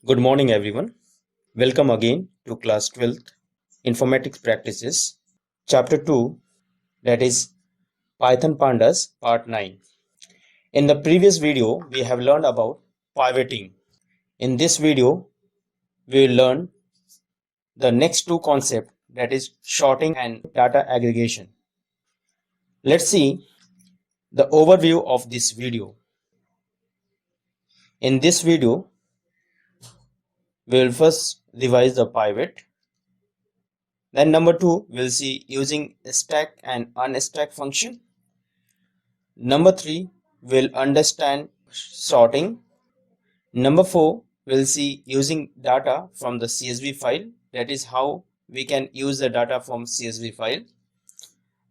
Good morning, everyone. Welcome again to class 12th Informatics Practices, Chapter 2, that is Python Pandas, Part 9. In the previous video, we have learned about pivoting. In this video, we will learn the next two concepts, that is sorting and data aggregation. Let's see the overview of this video. In this video, we will first revise the pivot. Then number 2, we'll see using stack and unstack function. Number 3, we'll understand sorting. Number 4, we'll see using data from the CSV file. That is how we can use the data from CSV file.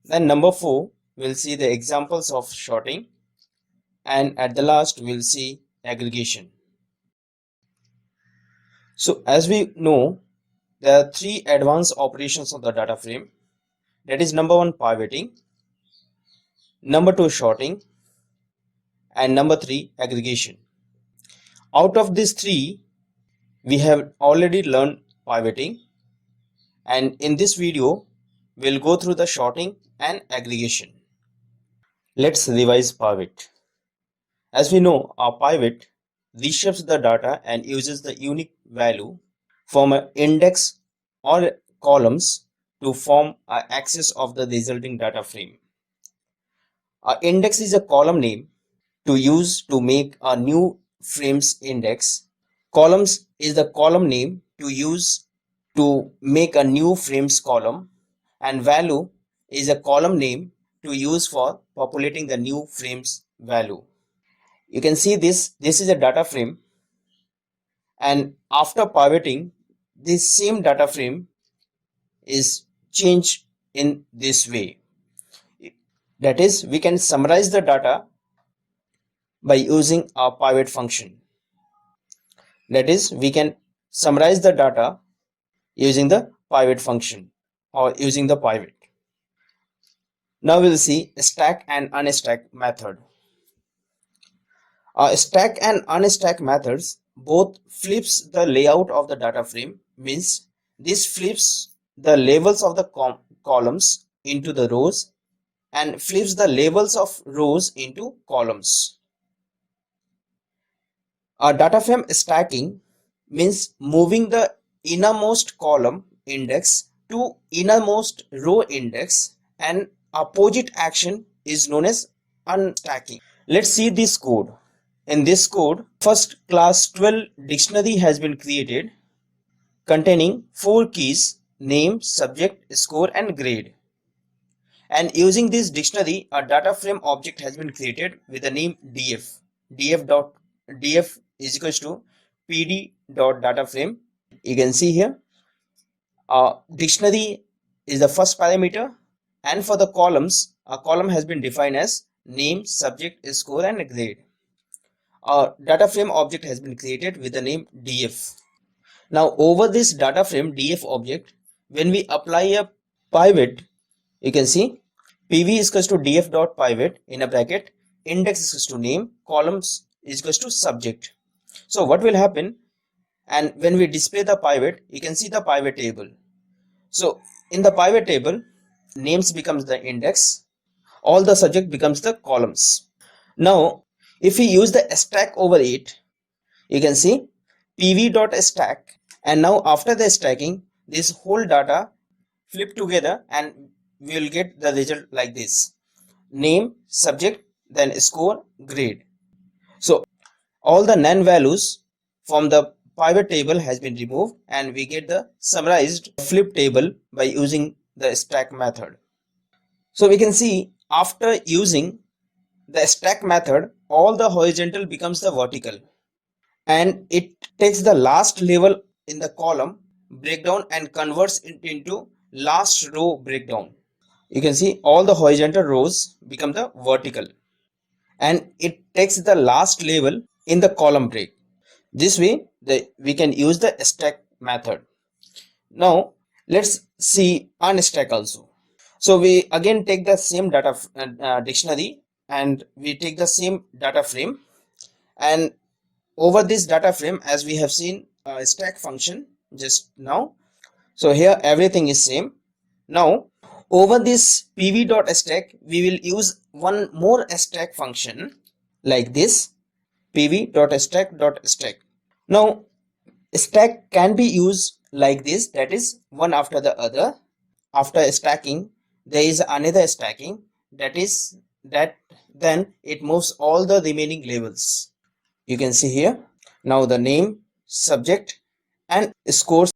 Then number 4, we'll see the examples of sorting. And at the last, we'll see aggregation. So as we know, there are three advanced operations of the data frame. That is number 1, pivoting. Number 2, sorting. And number 3, aggregation. Out of these three, we have already learned pivoting, and in this video we'll go through the sorting and aggregation. Let's revise pivot. As we know, our pivot reshapes the data and uses the unique value from an index or columns to form an axis of the resulting data frame. Our index is a column name to use to make a new frame's index. Columns is the column name to use to make a new frames column, and value is a column name to use for populating the new frames value. You can see this is a data frame, and after pivoting, this same data frame is changed in this way. That is, we can summarize the data by using a pivot function. That is, we can summarize the data using the pivot function or using the pivot. Now we'll see stack and unstack method. Stack and unstack methods both flips the layout of the data frame, means this flips the labels of the columns into the rows and flips the labels of rows into columns. Data frame stacking means moving the innermost column index to innermost row index, and opposite action is known as unstacking. Let's see this code. In this code, first class 12 dictionary has been created containing 4 keys: name, subject, score and grade. And using this dictionary, a data frame object has been created with the name df. df is equals to pd.dataframe. You can see here, dictionary is the first parameter, and for the columns, a column has been defined as name, subject, score and grade. A data frame object has been created with the name df. Now over this data frame df object, when we apply a pivot, you can see pv is equals to df.pivot in a bracket, index is equals to name, columns is equals to subject. So what will happen, and when we display the pivot, you can see the pivot table. So in the pivot table, names becomes the index, all the subject becomes the columns. Now if we use the stack over it, you can see pv.stack, and now after the stacking, this whole data flip together and we will get the result like this: name, subject, then score, grade. So all the non values from the pivot table has been removed, and we get the summarized flip table by using the stack method. So we can see after using the stack method, all the horizontal becomes the vertical, and it takes the last level in the column breakdown and converts it into last row breakdown. You can see all the horizontal rows become the vertical, and it takes the last level in the column break. This way we can use the stack method. Now let's see unstack also. So we again take the same data dictionary, and we take the same data frame, and over this data frame, as we have seen, stack function just now. So here everything is same. Now over this pv.stack we will use one more stack function like this, pv.stack.stack. Now stack can be used like this, that is one after the other. After stacking there is another stacking, that is that then it moves all the remaining labels. You can see here. Now the name, subject and scores.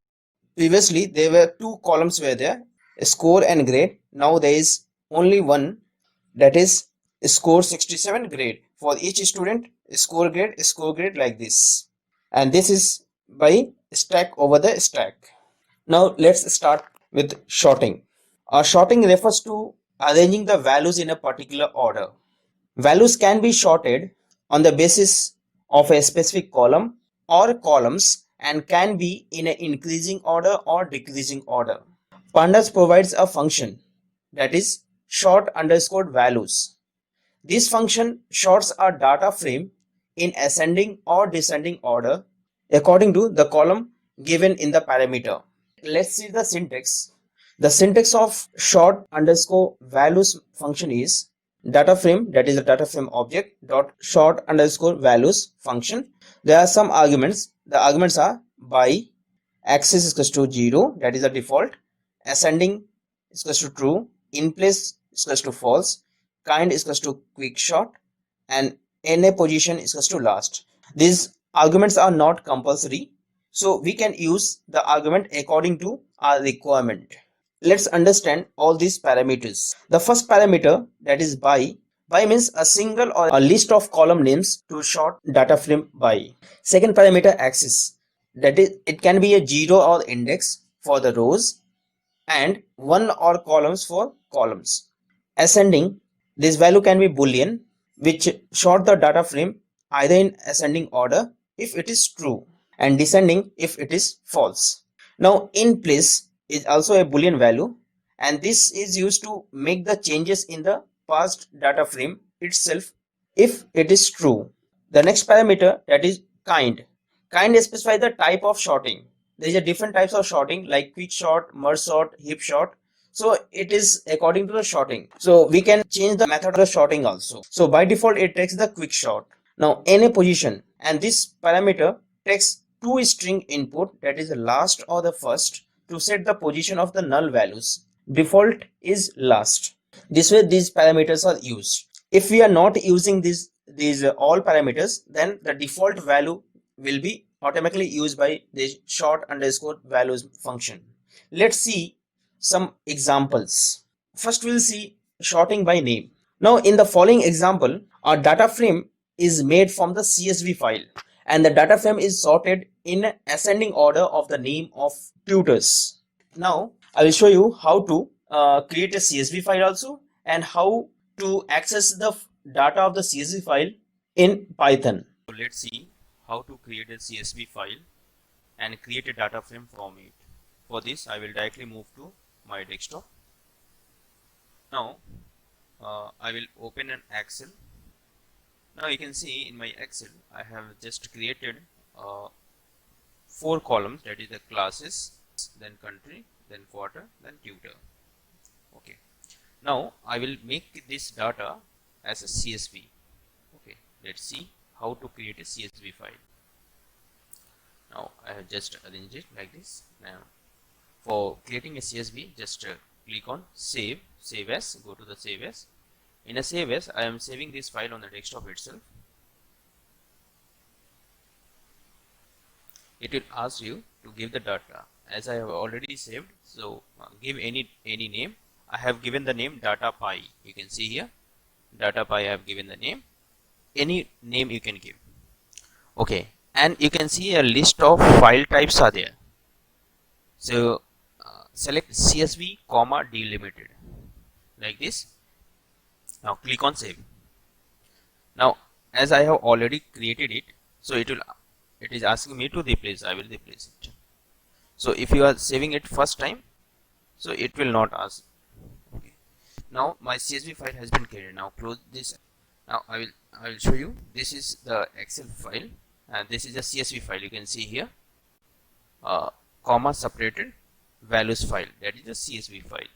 Previously there were two columns were there, score and grade. Now there is only one, that is score 67 grade. For each student, score grade like this. And this is by stack over the stack. Now let's start with sorting. Sorting refers to arranging the values in a particular order. Values can be sorted on the basis of a specific column or columns and can be in an increasing order or decreasing order. Pandas provides a function, that is sort underscore values. This function sorts a data frame in ascending or descending order according to the column given in the parameter. Let's see the syntax. The syntax of sort underscore values function is data frame, that is a data frame object dot sort underscore values function. There are some arguments. The arguments are by, axis is equals to 0, that is the default, ascending is equals to true, in place is equals to false, kind is equals to quick sort, and na position is equals to last. These arguments are not compulsory, so we can use the argument according to our requirement. Let's understand all these parameters. The first parameter, that is by means a single or a list of column names to sort data frame by. Second parameter, axis, that is it can be a 0 or index for the rows and 1 or columns for columns. Ascending, this value can be boolean, which sort the data frame either in ascending order if it is true and descending if it is false. Now in place is also a boolean value, and this is used to make the changes in the past data frame itself if it is true. The next parameter, that is kind. Kind specifies the type of sorting. There is a different types of sorting like quick sort, merge sort, heap sort. So it is according to the sorting. So we can change the method of the sorting also. So by default it takes the quick sort. Now na position, and this parameter takes two string input, that is the last or the first, to set the position of the null values. Default is last. This way these parameters are used. If we are not using these all parameters, then the default value will be automatically used by the sort underscore values function. Let's see some examples. First we'll see sorting by name. Now in the following example, our data frame is made from the CSV file, and the data frame is sorted in ascending order of the name of tutors. Now I will show you how to create a CSV file also, and how to access the data of the CSV file in Python. So let's see how to create a CSV file and create a data frame from it. For this I will directly move to my desktop. Now I will open an Excel. Now you can see in my Excel I have just created 4 columns, that is the classes, then country, then quarter, then tutor. Okay. Now I will make this data as a CSV. Okay, let's see how to create a CSV file. Now I have just arranged it like this. Now for creating a CSV, just click on save as, go to the save as. In a save as, I am saving this file on the desktop itself. It will ask you to give the data. As I have already saved, so give any name. I have given the name DataPy. You can see here DataPy. I have given the name. Any name you can give. Okay, and you can see a list of file types are there. So select CSV comma delimited like this. Now click on save. Now as I have already created it, so it is asking me to replace. I will replace it. So if you are saving it first time, so it will not ask. Okay. Now my CSV file has been created. Now close this. Now I will show you. This is the Excel file, and this is a CSV file. You can see here. comma separated values file, that is the CSV file.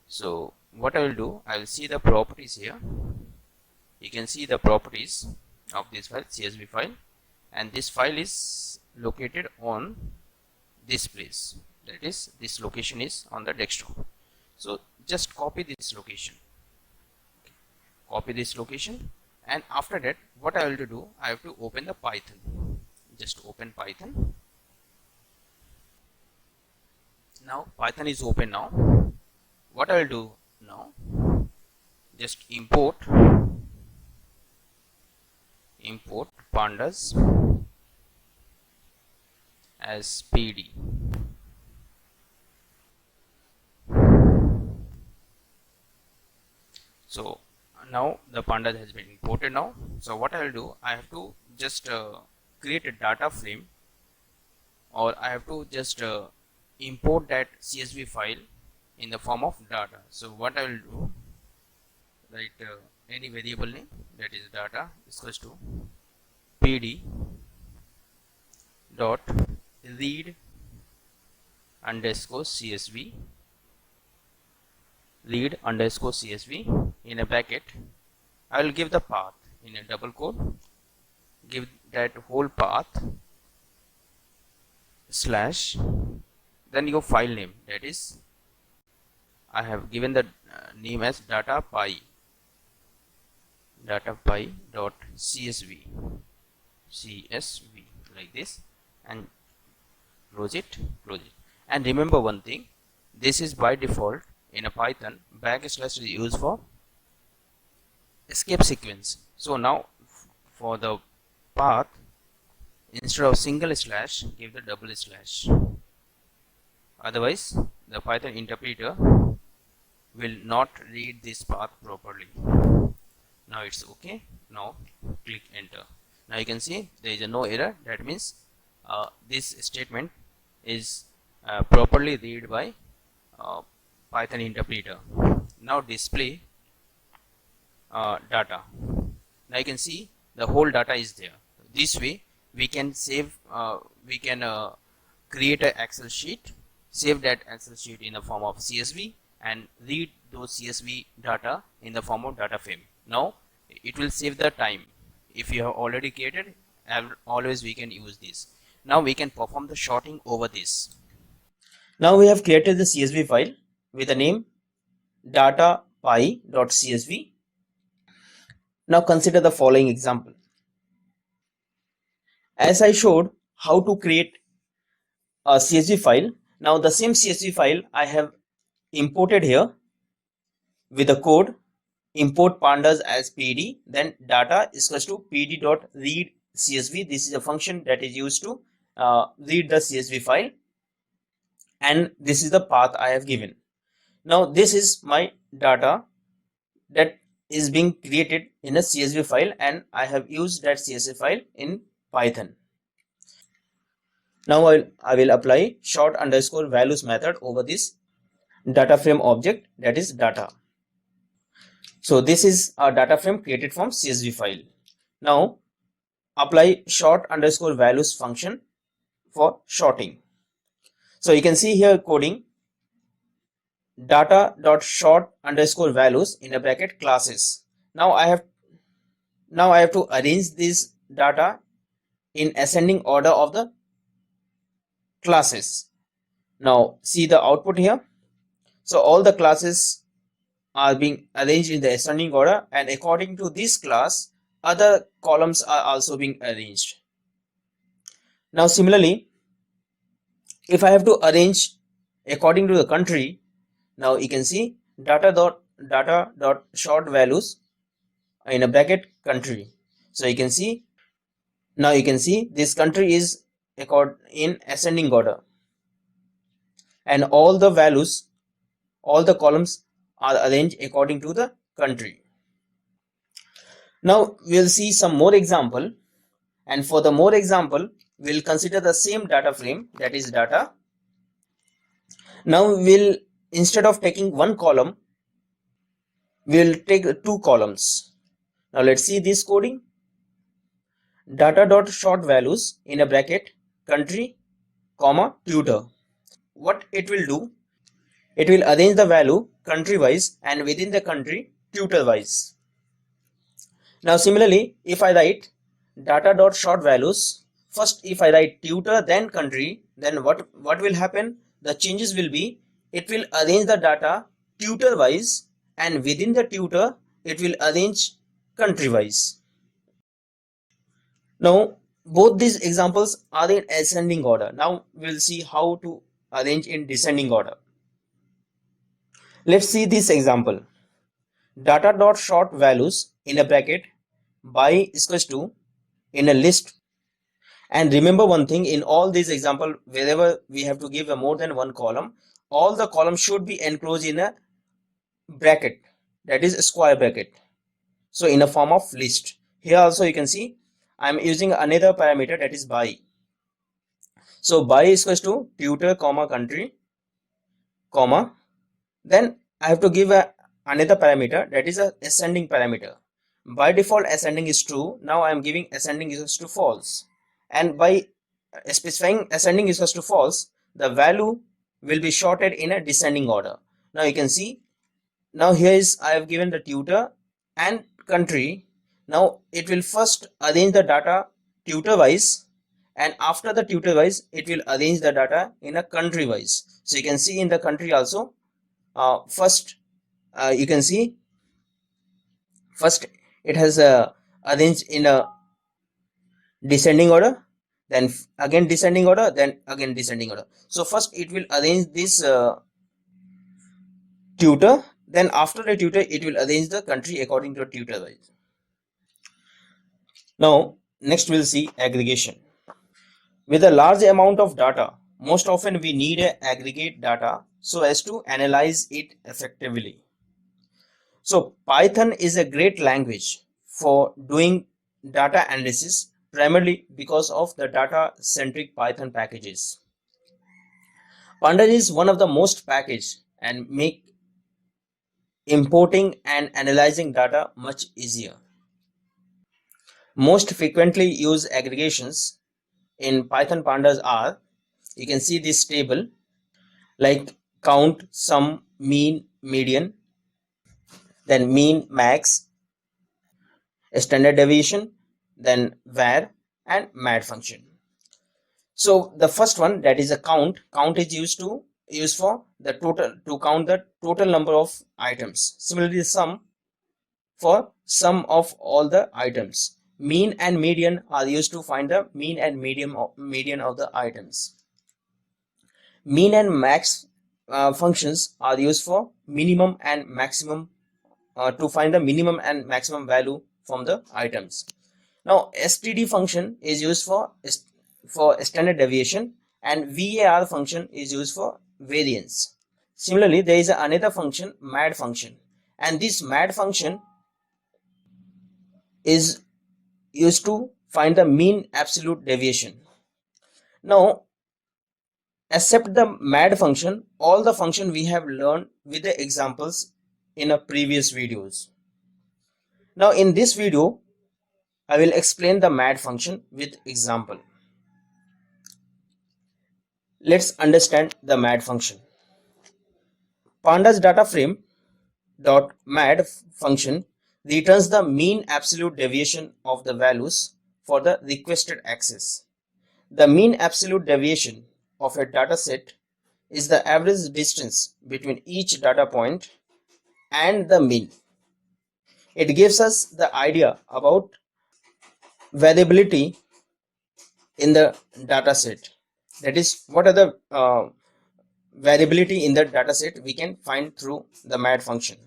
So what I will do, I will see the properties here. You can see the properties of this file, CSV file, and this file is located on this place, that is this location is on the desktop. So just copy this location, and after that what I will do, I have to open the Python. Just open Python. Now Python is open. Now what I will do now, just import pandas as PD. So now the pandas has been imported now. So what I will do, I have to just create a data frame, or I have to just import that CSV file in the form of data. So what I will do, write any variable name, that is data is equals to PD dot read underscore CSV, read underscore CSV in a bracket. I will give the path in a double quote, give that whole path slash, then your file name, that is I have given the name as datapy dot CSV like this, and close it. And remember one thing, this is by default in a Python, backslash is used for escape sequence. So now for the path, instead of single slash, give the double slash, otherwise the Python interpreter will not read this path properly. Now it's okay. Now click enter. Now you can see there is no error. That means this statement is properly read by Python interpreter. Now display data. Now you can see the whole data is there. This way we can save, we can create an Excel sheet, save that Excel sheet in the form of CSV, and read those CSV data in the form of data frame. Now it will save the time. If you have already created, always we can use this. Now we can perform the sorting over this. Now we have created the CSV file with the name datapy.csv. Now consider the following example. As I showed how to create a CSV file, now the same CSV file I have imported here with the code import pandas as PD, then data is equals to PD dot read CSV. This is a function that is used to read the CSV file, and this is the path I have given. Now this is my data that is being created in a CSV file, and I have used that CSV file in Python. Now I will apply short underscore values method over this data frame object, that is data. So this is a data frame created from CSV file. Now apply short underscore values function for sorting. So you can see here coding data dot short underscore values in a bracket classes. Now I have to arrange this data in ascending order of the classes. Now see the output here. So all the classes are being arranged in the ascending order, and according to this class, other columns are also being arranged. Now similarly, if I have to arrange according to the country, now you can see data dot short values in a bracket country. So you can see, now you can see this country is in ascending order, and all the values, all the columns are arranged according to the country. Now we'll see some more example, and for the more example we'll consider the same data frame, that is data. Now we'll, instead of taking one column, we'll take two columns. Now let's see this coding. Data dot short values in a bracket country, comma tutor. What it will do, it will arrange the value country wise and within the country tutor wise. Now similarly, if I write data dot short values, first if I write tutor then country, then what will happen? The changes will be, it will arrange the data tutor wise and within the tutor it will arrange country wise. Now both these examples are in ascending order. Now we'll see how to arrange in descending order. Let's see this example. Data dot short values in a bracket by equals to in a list. And remember one thing, in all these example, wherever we have to give a more than one column, all the columns should be enclosed in a bracket, that is a square bracket. So in a form of list. Here also you can see I am using another parameter, that is by. So by is equals to tutor comma country comma, then I have to give another parameter, that is a ascending parameter. By default ascending is true. Now I am giving ascending is equals to false, and by specifying ascending is equals to false, the value will be sorted in a descending order. Now you can see, now here is I have given the tutor and country. Now it will first arrange the data tutor wise, and after the tutor wise it will arrange the data in a country wise. So you can see in the country also, first you can see first it has arranged in a descending order, then again descending order, then again descending order. So first it will arrange this tutor, then after the tutor it will arrange the country according to tutor wise. Now next we'll see aggregation. With a large amount of data, most often we need a aggregate data so as to analyze it effectively. So Python is a great language for doing data analysis, primarily because of the data-centric Python packages. Pandas is one of the most packaged and make importing and analyzing data much easier. Most frequently used aggregations in Python pandas are, you can see this table, like count, sum, mean, median, then mean, max, standard deviation, then var and mad function. So the first one, that is a count. Count is used for the total, to count the total number of items. Similarly, sum for sum of all the items. Mean and median are used to find the mean and median of the items. Mean and max functions are used for minimum and maximum, to find the minimum and maximum value from the items. Now std function is used for standard deviation, and var function is used for variance. Similarly, there is another function, mad function, and this mad function is used to find the mean absolute deviation. Now except the mad function, all the function we have learned with the examples in a previous videos. Now in this video I will explain the mad function with example. Let's understand the mad function. Pandas data frame dot mad function returns the mean absolute deviation of the values for the requested access. The mean absolute deviation of a data set is the average distance between each data point and the mean. It gives us the idea about variability in the data set. That is, what are the variability in the data set we can find through the mad function.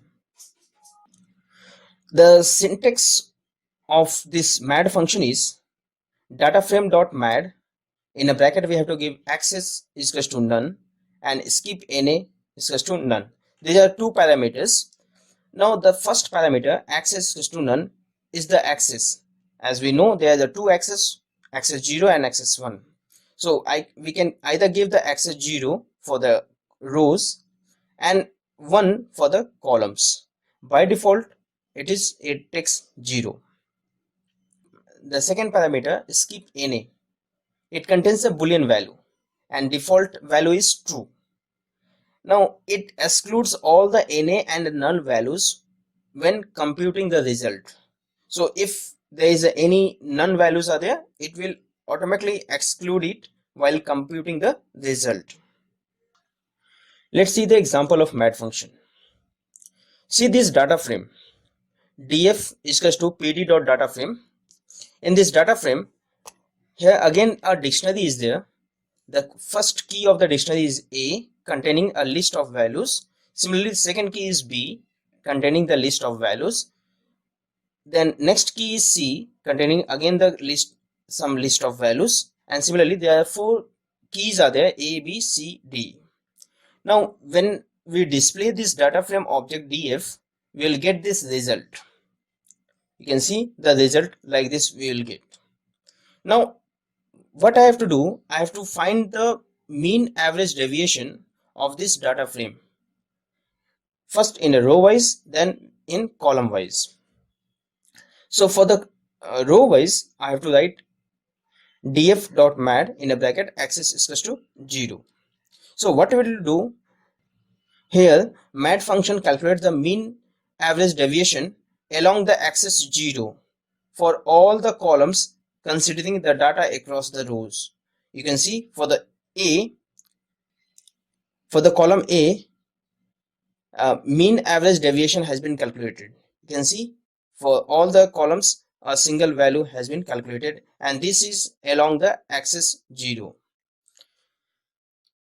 The syntax of this mad function is data frame dot mad. In a bracket we have to give access is equals to none and skip na is equals to none. These are two parameters. Now the first parameter, access is equals to none, is the access. As we know, there are the two access 0 and access 1. So we can either give the access 0 for the rows and 1 for the columns. By default it takes 0. The second parameter, skip na, it contains a boolean value. and default value is true. Now it excludes all the NA and null values when computing the result. So if there is any none values are there, it will automatically exclude it while computing the result. Let's see the example of MAD function. See this data frame. df is equals to pd.data frame. In this data frame, here again a dictionary is there. The first key of the dictionary is A, containing a list of values. Similarly, the second key is B, containing the list of values. Then next key is C, containing again the some list of values. And similarly, there are 4 keys are there, A, B, C, D. Now, when we display this data frame object df, we will get this result. You can see the result like this we will get. Now, what I have to do, I have to find the mean average deviation of this data frame. First in a row wise, then in column wise. So for the row wise, I have to write df.mad in a bracket axis is equals to 0. So what we will do here, mad function calculates the mean average deviation along the axis 0 for all the columns considering the data across the rows. You can see for the column A, mean average deviation has been calculated. You can see for all the columns a single value has been calculated, and this is along the axis 0.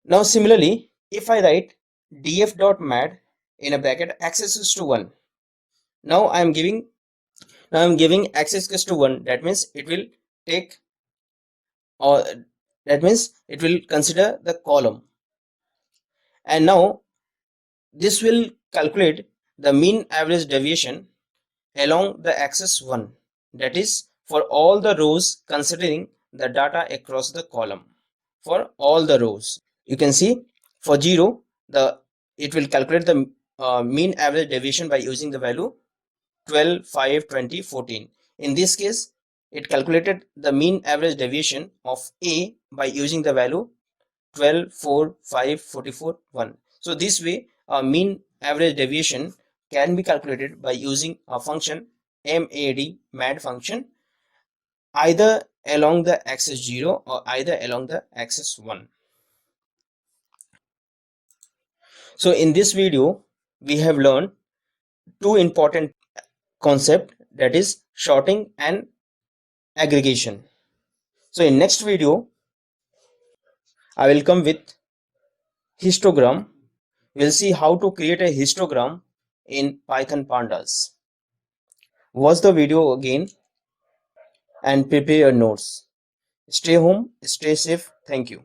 Now similarly, if I write df.mad in a bracket axis is to 1, now I am giving axis is to 1, that means it will take, or that means it will consider the column, and now this will calculate the mean average deviation along the axis 1, that is for all the rows considering the data across the column. For all the rows, you can see for 0 it will calculate the mean average deviation by using the value 12, 5, 20, 14. In this case, it calculated the mean average deviation of A by using the value 12, 4, 5, 44, 1. So this way, mean average deviation can be calculated by using a function mad function, either along the axis 0 or either along the axis 1. So in this video, we have learned 2 important concepts, that is sorting and aggregation. So in next video, I will come with histogram. We'll see how to create a histogram in Python pandas. Watch the video again and prepare your notes. Stay home, stay safe. Thank you.